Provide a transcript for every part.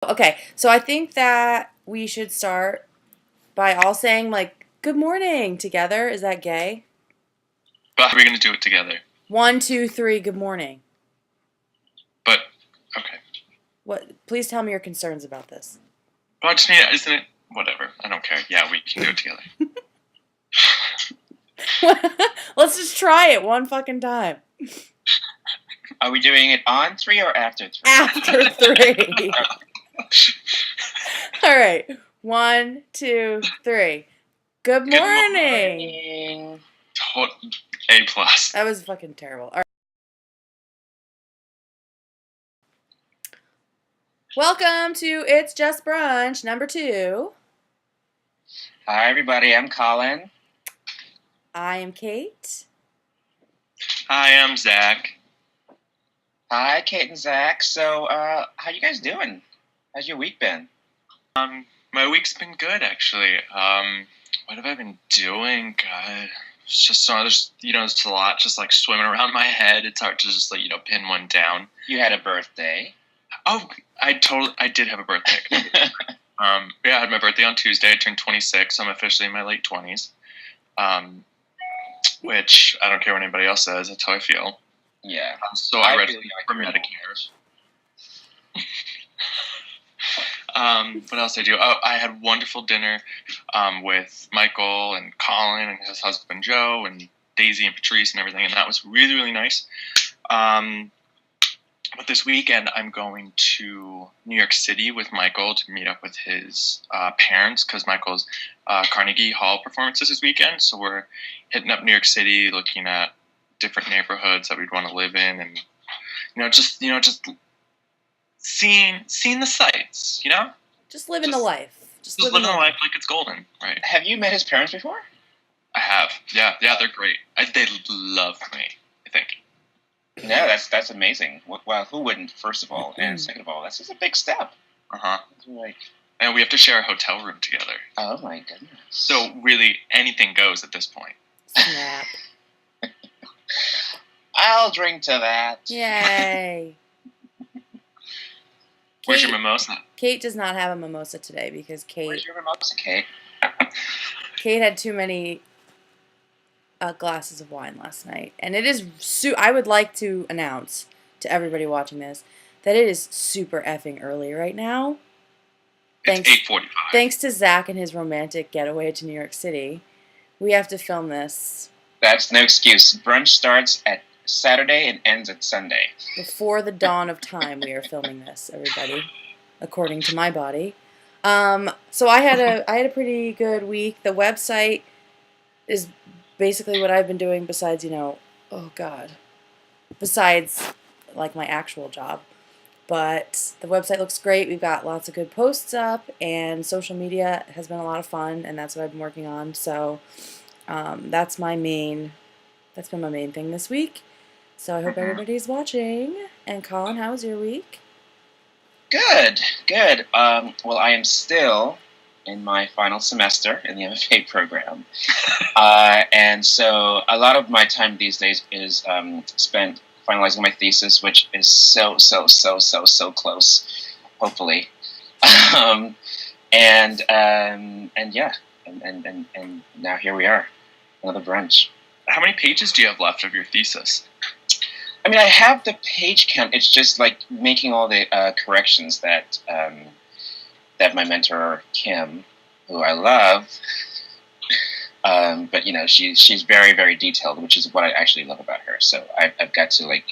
Okay, so I think that we should start by all saying, like, good morning together. Is that gay? But how are we going to do it together? 1, 2, 3, good morning. But, okay. What? Please tell me your concerns about this. Well, I just mean, isn't it? Whatever. I don't care. Yeah, we can do it together. Let's just try it one fucking time. Are we doing it on 3 or after 3? After 3. All right. 1, 2, 3. Good Good morning. A plus. That was fucking terrible. All right. Welcome to It's Just Brunch number 2. Hi, everybody. I'm Colin. I am Kate. Hi, I'm Zach. Hi, Kate and Zach. So, how you guys doing? How's your week been? My week's been good, actually. What have I been doing? God, it's just there's a lot just like swimming around my head. It's hard to just pin one down. You had a birthday. Oh, I did have a birthday. I had my birthday on Tuesday. I turned 26. So I'm officially in my late 20s. Which I don't care what anybody else says. That's how I feel. Yeah. So I read for Medicare. What else did I do? Oh, I had wonderful dinner with Michael and Colin and his husband Joe and Daisy and Patrice and everything, and that was really, really nice. But this weekend, I'm going to New York City with Michael to meet up with his parents because Michael's Carnegie Hall performance is this weekend. So we're hitting up New York City, looking at different neighborhoods that we'd want to live in, and just seeing the sights. Just living the life. Just living the life like it's golden, right? Have you met his parents before? I have. Yeah, they're great. They love me, I think. No, that's amazing. Well, who wouldn't, first of all? And second of all, that's just a big step. Like, and we have to share a hotel room together. Oh, my goodness. So, really, anything goes at this point. Snap. I'll drink to that. Yay. Where's your mimosa? Kate does not have a mimosa today because Where's your mimosa, Kate? Kate had too many glasses of wine last night. And it is I would like to announce to everybody watching this that it is super effing early right now. It's 8:45. Thanks to Zach and his romantic getaway to New York City. We have to film this. That's no excuse. Brunch starts at Saturday and ends at Sunday. Before the dawn of time, we are filming this, everybody, according to my body. So I had a pretty good week. The website is basically what I've been doing besides, besides like my actual job. But the website looks great. We've got lots of good posts up, and social media has been a lot of fun, and that's what I've been working on. So that's been my main thing this week. So I hope everybody's watching. And Colin, how was your week? Good. Well, I am still in my final semester in the MFA program. And so a lot of my time these days is spent finalizing my thesis, which is so close, hopefully. And now here we are, another brunch. How many pages do you have left of your thesis? I mean, I have the page count. It's just like making all the corrections that my mentor Kim, who I love, but she's very, very detailed, which is what I actually love about her. So I've got to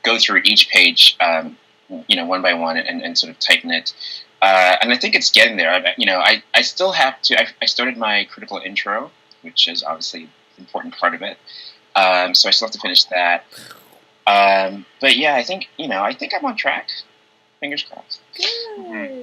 go through each page, one by one, and sort of tighten it. And I think it's getting there. I still have to. I started my critical intro, which is obviously an important part of it. So I still have to finish that. But yeah, I think I'm on track. Fingers crossed. Good. Mm-hmm.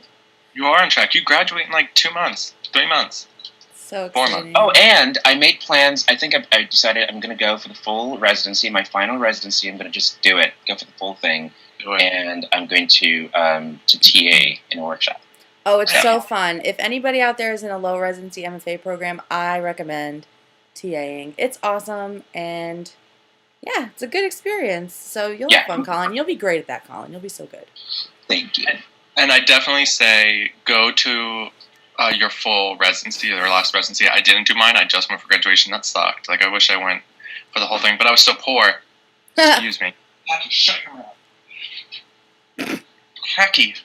You are on track. You graduate in 2 months, 3 months. So exciting. 4 months. Oh, and I made plans. I think I decided I'm going to go for the full residency, my final residency. I'm going to just do it, go for the full thing. And I'm going to TA in a workshop. Oh, it's so fun. If anybody out there is in a low residency MFA program, I recommend TAing. It's awesome, and yeah, it's a good experience. So you'll have fun, Colin. You'll be great at that, Colin. You'll be so good. Thank you. And I definitely say go to your full residency, or last residency. I didn't do mine. I just went for graduation. That sucked. Like, I wish I went for the whole thing, but I was so poor. Excuse me. Shut your mouth. Hecky.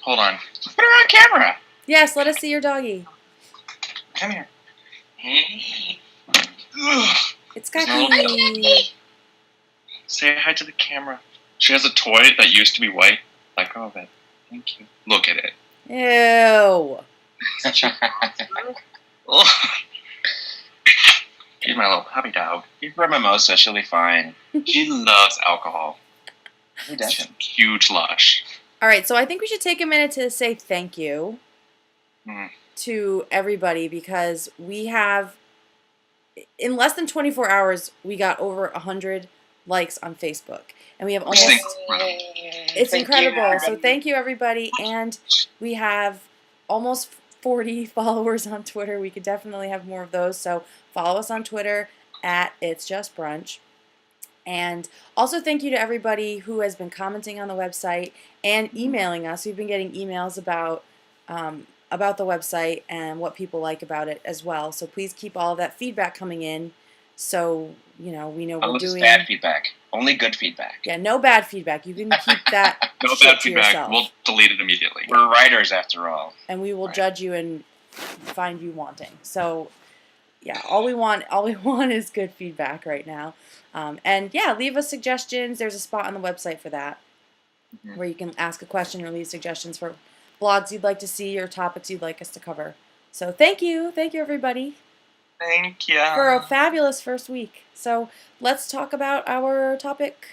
Hold on. Put her on camera. Yes, let us see your doggy. Come here. It's Kaki. Say hi to the camera. She has a toy that used to be white. Let go of it. Thank you. Look at it. Ew. She's my little puppy dog. Give her a mimosa, she'll be fine. She loves alcohol. Who doesn't? Huge lush. All right, so I think we should take a minute to say thank you to everybody, because we have, in less than 24 hours, we got over 100 likes on Facebook. And we have almost... It's incredible. So thank you, everybody. And we have almost 40 followers on Twitter. We could definitely have more of those. So follow us on Twitter at It's Just Brunch. And also thank you to everybody who has been commenting on the website and emailing us. We've been getting emails about the website and what people like about it as well. So please keep all of that feedback coming in, so we know we're doing bad feedback. Only good feedback. Yeah, no bad feedback. You can keep that no shit bad to feedback. yourself. We'll delete it immediately. We're writers after all. And we will judge you and find you wanting. So yeah, all we want is good feedback right now. And yeah, leave us suggestions. There's a spot on the website for that, where you can ask a question or leave suggestions for blogs you'd like to see or topics you'd like us to cover. So thank you everybody. Thank you for a fabulous first week. So let's talk about our topic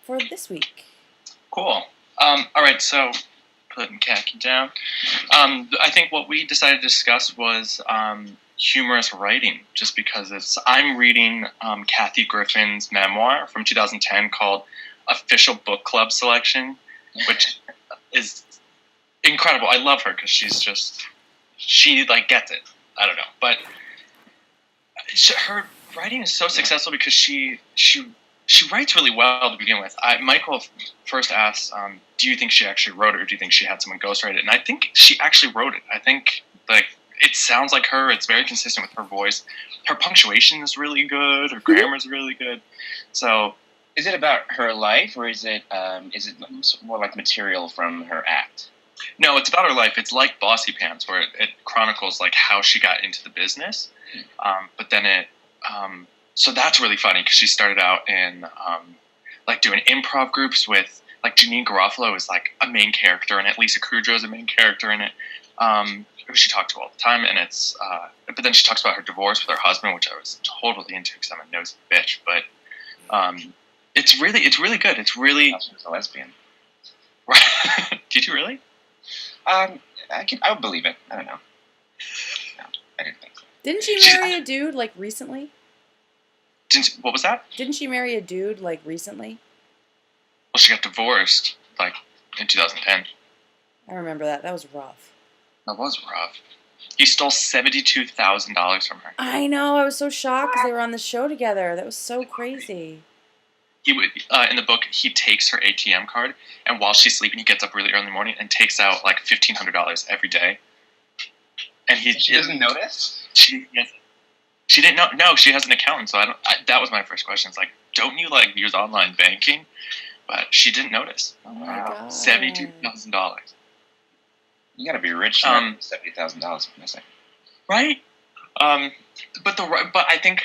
for this week. Cool. All right, so putting Khaki down. I think what we decided to discuss was humorous writing, just because I'm reading Kathy Griffin's memoir from 2010 called Official Book Club Selection, which is incredible. I love her because she gets it. I don't know, but her writing is so successful because she writes really well to begin with. Michael first asked, do you think she actually wrote it, or do you think she had someone ghostwrite it? And I think she actually wrote it. I think it sounds like her. It's very consistent with her voice. Her punctuation is really good. Her grammar is really good. So, is it about her life, or is it more like material from her act? No, it's about her life. It's like Bossy Pants, where it chronicles how she got into the business. But then so that's really funny because she started out in doing improv groups with Janine Garofalo is a main character in it. Lisa Kudrow is a main character in it. Who she talked to all the time, and it's but then she talks about her divorce with her husband, which I was totally into because I'm a nosy bitch. But it's really good. It's really. She was a lesbian. Did you really? I would believe it. I don't know. No, I didn't think so. Didn't she marry a dude recently? What was that? Didn't she marry a dude recently? Well, she got divorced in 2010. I remember that. That was rough. That was rough. He stole $72,000 from her. I know. I was so shocked because they were on the show together. That was so crazy. He would in the book. He takes her ATM card, and while she's sleeping, he gets up really early in the morning and takes out $1,500 every day. And she doesn't notice. She didn't know. No, she has an accountant. So that was my first question. It's don't you use online banking? But she didn't notice. Oh my God. $72,000. You got to be rich to $70,000. Right. But I think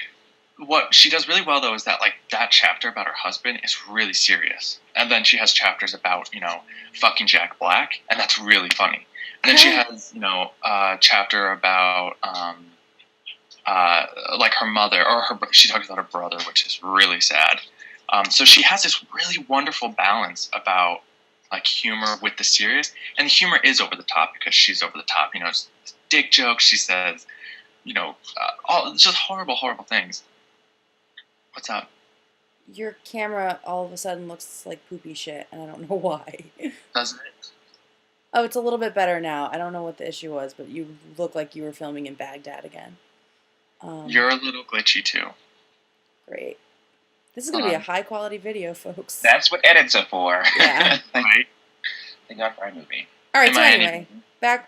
what she does really well though is that that chapter about her husband is really serious, and then she has chapters about fucking Jack Black, and that's really funny. And then she has a chapter about her mother or she talks about her brother, which is really sad. So she has this really wonderful balance about humor with the serious, and the humor is over the top because she's over the top. It's dick jokes. She says, just horrible things. What's up? Your camera all of a sudden looks like poopy shit, and I don't know why. Doesn't it? Oh, it's a little bit better now. I don't know what the issue was, but you look like you were filming in Baghdad again. You're a little glitchy too. Great. This is going to be a high-quality video, folks. That's what edits are for. Yeah. Right? Thank God for iMovie. All right. Am So I anyway, any?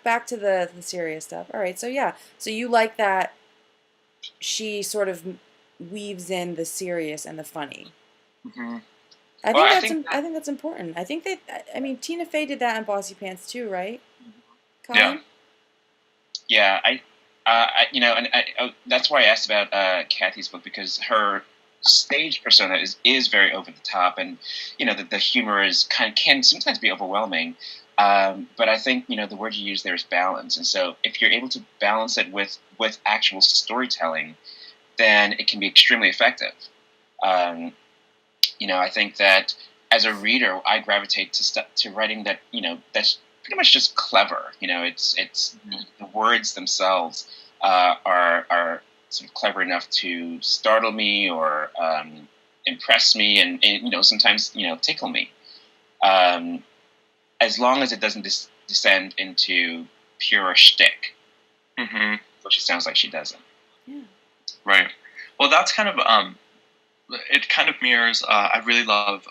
back to the serious stuff. All right. So yeah. So you like that she sort of weaves in the serious and the funny. Hmm. I Well, think I that's think I think that's important. I think they. I mean, Tina Fey did that in Bossy Pants too, right? yeah, Colin. Yeah, that's why I asked about Kathy's book, because her stage persona is very over the top, and the humor is can sometimes be overwhelming. But I think the word you use there is balance, and so if you're able to balance it with actual storytelling, then it can be extremely effective. Um, I think that as a reader, I gravitate to writing that's pretty much just clever. It's the words themselves are sort of clever enough to startle me or impress me, and sometimes tickle me. Um, as long as it doesn't descend into pure shtick, hmm which it sounds like she doesn't. Yeah. right. Well, that's kind of it kind of mirrors. I really love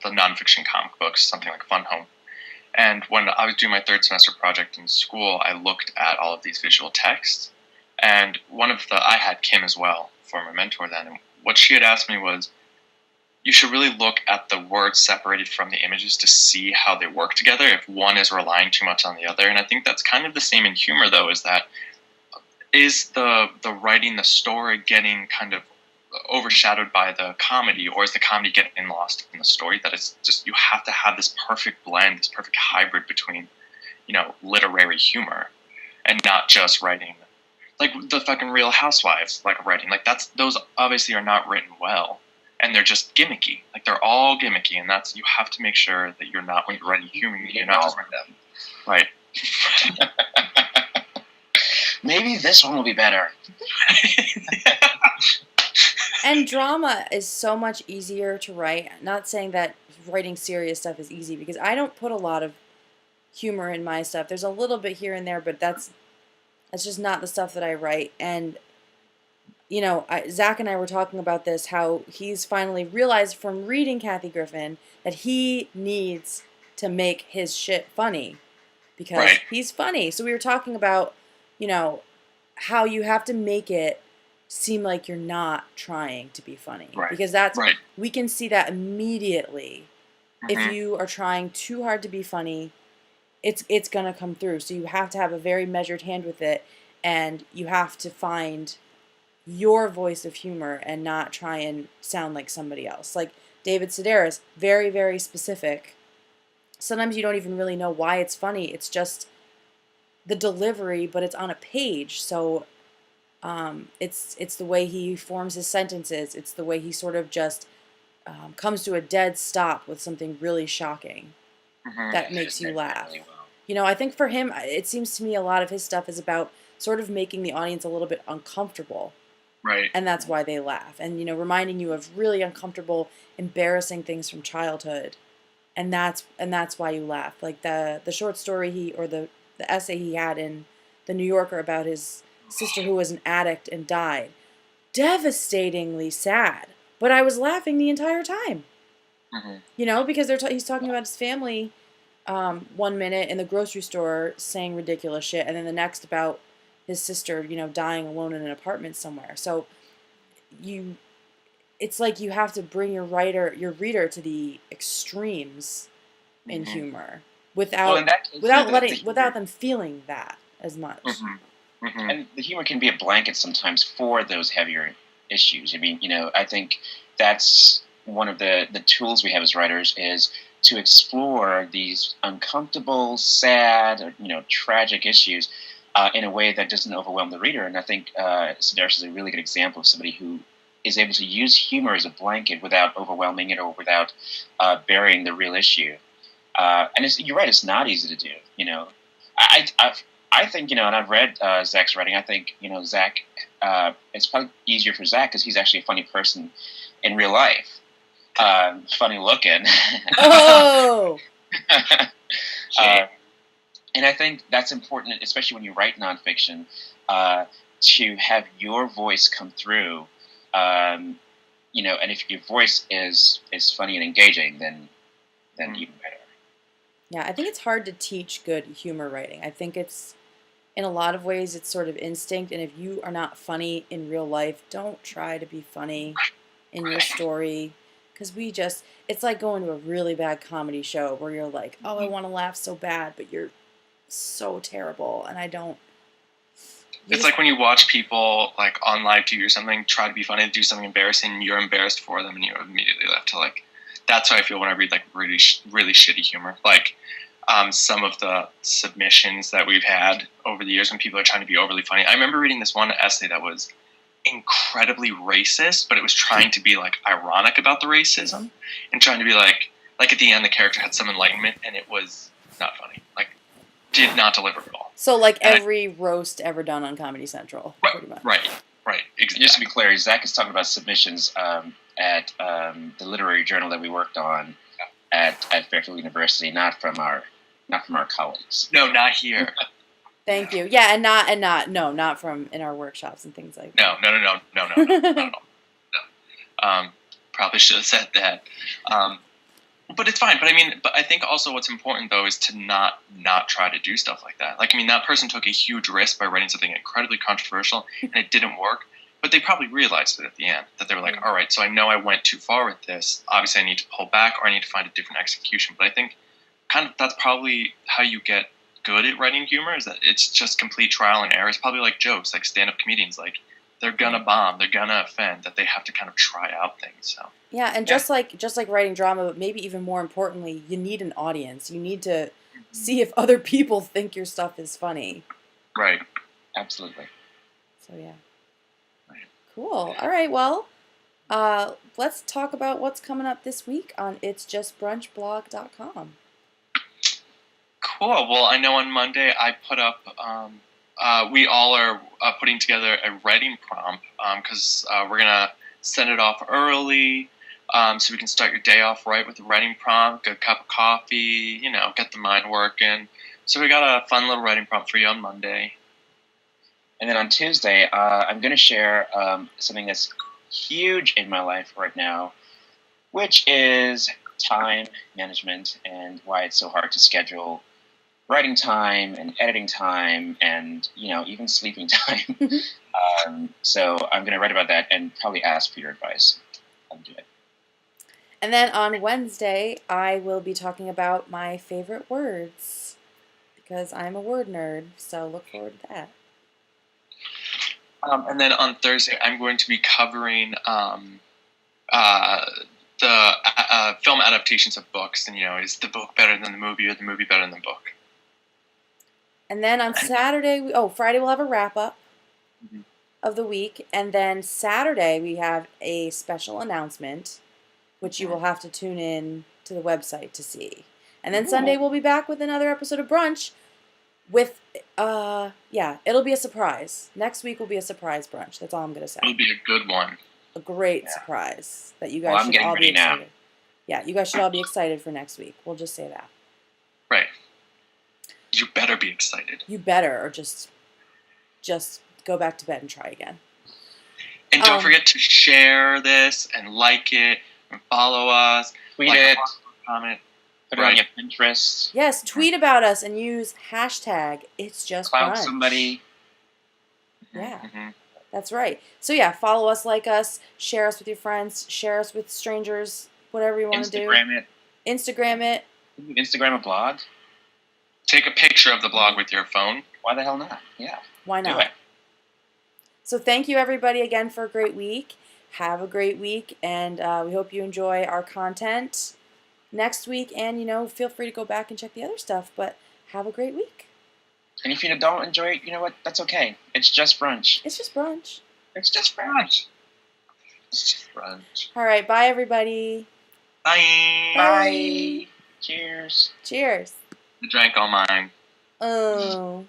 the nonfiction comic books, something like Fun Home. And when I was doing my third semester project in school, I looked at all of these visual texts. And I had Kim as well for my mentor then. And what she had asked me was, you should really look at the words separated from the images to see how they work together if one is relying too much on the other. And I think that's kind of the same in humor, though, is the writing, the story getting kind of overshadowed by the comedy, or is the comedy getting lost in the story? That it's just, you have to have this perfect blend, this perfect hybrid between literary humor and not just writing like the fucking Real Housewives, like writing like those obviously are not written well, and they're just gimmicky. Like they're all gimmicky, and you have to make sure that you're not, when you're writing humor, you're not just them. Right. Maybe this one will be better. And drama is so much easier to write. Not saying that writing serious stuff is easy, because I don't put a lot of humor in my stuff. There's a little bit here and there, but that's just not the stuff that I write. And Zach and I were talking about this, how he's finally realized from reading Kathy Griffin that he needs to make his shit funny, because Right. he's funny. So we were talking about, how you have to make it seem like you're not trying to be funny. Right. Because Right. we can see that immediately. If Mhm. you are trying too hard to be funny, it's gonna come through. So you have to have a very measured hand with it, and you have to find your voice of humor and not try and sound like somebody else. Like David Sedaris, very, very specific. Sometimes you don't even really know why it's funny. It's just the delivery, but it's on a page. So it's the way he forms his sentences. It's the way he sort of just comes to a dead stop with something really shocking that makes you laugh. Really well. I think for him, it seems to me a lot of his stuff is about sort of making the audience a little bit uncomfortable. Right. And that's why they laugh. And, reminding you of really uncomfortable, embarrassing things from childhood. And that's why you laugh. Like the short story the essay he had in the New Yorker about his sister who was an addict and died. Devastatingly sad. But I was laughing the entire time. Mm-hmm. Because he's talking about his family 1 minute in the grocery store saying ridiculous shit, and then the next about his sister, dying alone in an apartment somewhere. So it's like you have to bring your reader to the extremes in Mm-hmm. humor Well, in that case, without them feeling that as much. Mm-hmm. Mm-hmm. And the humor can be a blanket sometimes for those heavier issues. I mean, I think that's one of the tools we have as writers, is to explore these uncomfortable, sad, or tragic issues in a way that doesn't overwhelm the reader. And I think Sedaris is a really good example of somebody who is able to use humor as a blanket without overwhelming it or without burying the real issue. And you're right; it's not easy to do. I think, and I've read Zach's writing. I think Zach. It's probably easier for Zach because he's actually a funny person in real life. Funny looking. Oh. And I think that's important, especially when you write nonfiction, to have your voice come through. And if your voice is funny and engaging, then even better. Yeah, I think it's hard to teach good humor writing. I think it's, in a lot of ways, it's sort of instinct. And if you are not funny in real life, don't try to be funny in your Right. story. Because it's like going to a really bad comedy show where you're like, oh, I want to laugh so bad, but you're so terrible. And I don't. It's like when you watch people like on live TV or something try to be funny, do something embarrassing, and you're embarrassed for them, and you're immediately left to like. That's how I feel when I read like really really shitty humor. Like some of the submissions that we've had over the years when people are trying to be overly funny. I remember reading this one essay that was incredibly racist, but it was trying to be like ironic about the racism and trying to be like at the end the character had some enlightenment, and it was not funny. Like did not deliver at all. So like every roast ever done on Comedy Central, pretty much. Right. Exactly. Just to be clear, Zach is talking about submissions at the literary journal that we worked on at Fairfield University, not from our colleagues. No, not here. Thank you. Yeah, and not from in our workshops and things like that. No, not at all. No. Probably should have said that. But it's fine. But I think also what's important though is to not try to do stuff like that. Like, that person took a huge risk by writing something incredibly controversial, and it didn't work. But they probably realized it at the end, that they were like, all right, so I know I went too far with this. Obviously, I need to pull back, or I need to find a different execution. But I think kind of that's probably how you get good at writing humor, is that it's just complete trial and error. It's probably like jokes, like stand-up comedians, like they're gonna bomb, they're gonna offend, that they have to kind of try out things. So yeah, and just like writing drama, but maybe even more importantly, you need an audience. You need to see if other people think your stuff is funny. Right. Absolutely. So yeah. Cool. All right. Well, let's talk about what's coming up this week on itsjustbrunchblog.com. Cool. Well, I know on Monday I put up. We all are putting together a writing prompt because we're gonna send it off early, so we can start your day off right with a writing prompt, a cup of coffee, get the mind working. So we got a fun little writing prompt for you on Monday. And then on Tuesday, I'm going to share something that's huge in my life right now, which is time management and why it's so hard to schedule writing time and editing time and, even sleeping time. So I'm going to write about that and probably ask for your advice. I'll do it. And then on Wednesday, I will be talking about my favorite words because I'm a word nerd, so look forward to that. And then on Thursday, I'm going to be covering the film adaptations of books. And, is the book better than the movie or the movie better than the book? And then on Saturday, Friday we'll have a wrap-up of the week. And then Saturday we have a special announcement, which you will have to tune in to the website to see. And then Sunday we'll be back with another episode of Brunch with, it'll be a surprise. Next week will be a surprise brunch. That's all I'm going to say. It'll be a good one. A great surprise that you guys should all be excited. Now. Yeah, you guys should all be excited for next week. We'll just say that. Right. You better be excited. You better, or just go back to bed and try again. And don't forget to share this and like it and follow us. Tweet it. Comment. Put it on your Pinterest. Yes, tweet about us and use hashtag It's Just Cloud Brunch. somebody. Yeah, that's right. So yeah, follow us, like us, share us with your friends, share us with strangers, whatever you want to do. Instagram it. Instagram a blog. Take a picture of the blog with your phone. Why the hell not? Yeah. Why not? Do it. So thank you everybody again for a great week. Have a great week, and we hope you enjoy our content next week. And feel free to go back and check the other stuff. But have a great week. And if you don't enjoy it, you know what? That's okay. It's just brunch. It's just brunch. It's just brunch. It's just brunch. All right. Bye, everybody. Bye. Bye. Cheers. Cheers. I drank all mine. Oh.